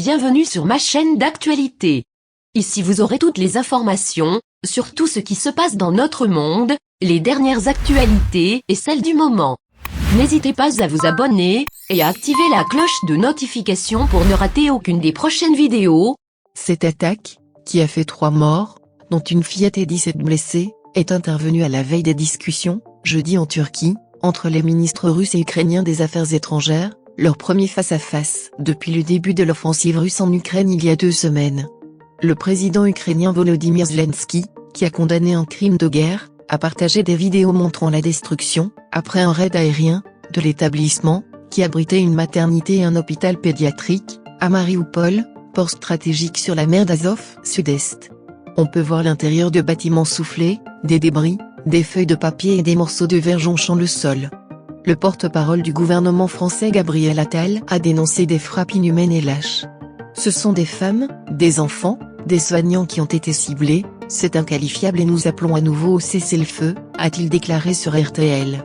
Bienvenue sur ma chaîne d'actualité. Ici vous aurez toutes les informations, sur tout ce qui se passe dans notre monde, les dernières actualités et celles du moment. N'hésitez pas à vous abonner, et à activer la cloche de notification pour ne rater aucune des prochaines vidéos. Cette attaque, qui a fait 3 morts, dont une fillette et 17 blessés, est intervenue à la veille des discussions, jeudi en Turquie, entre les ministres russes et ukrainiens des Affaires étrangères, leur premier face-à-face depuis le début de l'offensive russe en Ukraine il y a 2 semaines. Le président ukrainien Volodymyr Zelensky, qui a condamné un crime de guerre, a partagé des vidéos montrant la destruction, après un raid aérien, de l'établissement, qui abritait une maternité et un hôpital pédiatrique, à Mariupol, port stratégique sur la mer d'Azov, sud-est. On peut voir l'intérieur de bâtiments soufflés, des débris, des feuilles de papier et des morceaux de verre jonchant le sol. Le porte-parole du gouvernement français Gabriel Attal a dénoncé des frappes inhumaines et lâches. Ce sont des femmes, des enfants, des soignants qui ont été ciblés, c'est inqualifiable et nous appelons à nouveau au cessez-le-feu, a-t-il déclaré sur RTL.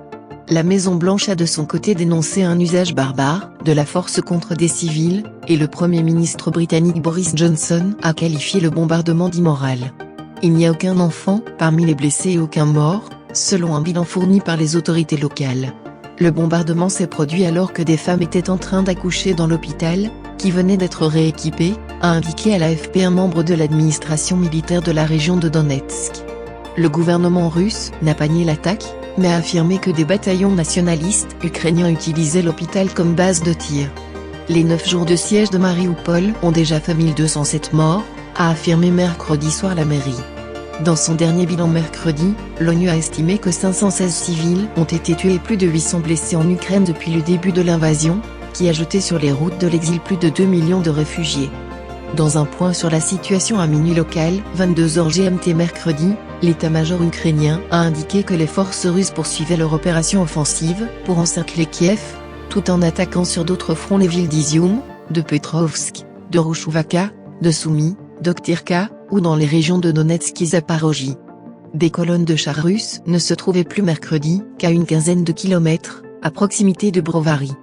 La Maison-Blanche a de son côté dénoncé un usage barbare de la force contre des civils, et le Premier ministre britannique Boris Johnson a qualifié le bombardement d'immoral. Il n'y a aucun enfant parmi les blessés et aucun mort, selon un bilan fourni par les autorités locales. Le bombardement s'est produit alors que des femmes étaient en train d'accoucher dans l'hôpital, qui venait d'être rééquipé, a indiqué à l'AFP un membre de l'administration militaire de la région de Donetsk. Le gouvernement russe n'a pas nié l'attaque, mais a affirmé que des bataillons nationalistes ukrainiens utilisaient l'hôpital comme base de tir. Les 9 jours de siège de Mariupol ont déjà fait 1207 morts, a affirmé mercredi soir la mairie. Dans son dernier bilan mercredi, l'ONU a estimé que 516 civils ont été tués et plus de 800 blessés en Ukraine depuis le début de l'invasion, qui a jeté sur les routes de l'exil plus de 2 millions de réfugiés. Dans un point sur la situation à minuit local, 22h GMT mercredi, l'état-major ukrainien a indiqué que les forces russes poursuivaient leur opération offensive pour encercler Kiev, tout en attaquant sur d'autres fronts les villes d'Izium, de Petrovsk, de Rouchouvaka, de Soumy, d'Okhtirka, ou dans les régions de Donetsk et Zaporojie. Des colonnes de chars russes ne se trouvaient plus mercredi qu'à une quinzaine de kilomètres, à proximité de Brovary.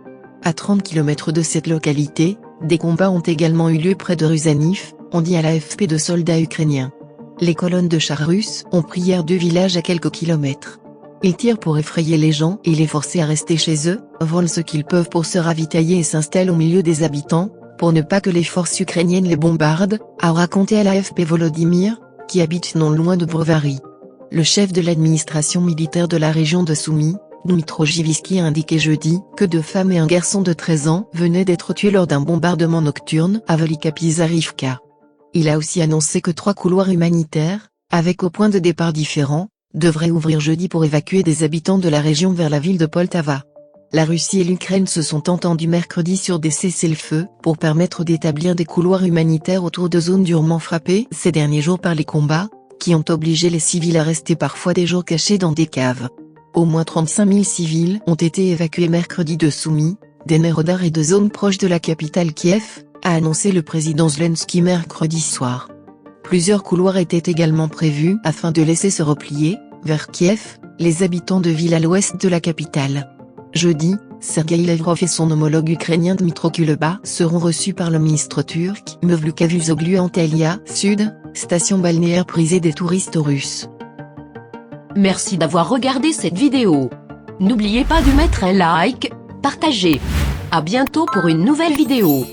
À 30 km de cette localité, des combats ont également eu lieu près de Ruzaniv, ont dit à l'AFP de soldats ukrainiens. Les colonnes de chars russes ont pris hier 2 villages à quelques kilomètres. Ils tirent pour effrayer les gens et les forcer à rester chez eux, volent ce qu'ils peuvent pour se ravitailler et s'installent au milieu des habitants, pour ne pas que les forces ukrainiennes les bombardent, a raconté à l'AFP Volodymyr, qui habite non loin de Brovary. Le chef de l'administration militaire de la région de Soumy, Dmytro Jivitsky a indiqué jeudi que 2 femmes et un garçon de 13 ans venaient d'être tués lors d'un bombardement nocturne à Velika Pizarivka. Il a aussi annoncé que 3 couloirs humanitaires, avec au point de départ différents, devraient ouvrir jeudi pour évacuer des habitants de la région vers la ville de Poltava. La Russie et l'Ukraine se sont entendus mercredi sur des cessez-le-feu pour permettre d'établir des couloirs humanitaires autour de zones durement frappées ces derniers jours par les combats, qui ont obligé les civils à rester parfois des jours cachés dans des caves. Au moins 35 000 civils ont été évacués mercredi de Soumy, d'Enerodar et de zones proches de la capitale Kiev, a annoncé le président Zelensky mercredi soir. Plusieurs couloirs étaient également prévus afin de laisser se replier, vers Kiev, les habitants de villes à l'ouest de la capitale. Jeudi, Sergueï Lavrov et son homologue ukrainien Dmytro Kuleba seront reçus par le ministre turc Mevlut Cavusoglu à Antalya Sud, station balnéaire prisée des touristes russes. Merci d'avoir regardé cette vidéo. N'oubliez pas de mettre un like, partager. À bientôt pour une nouvelle vidéo.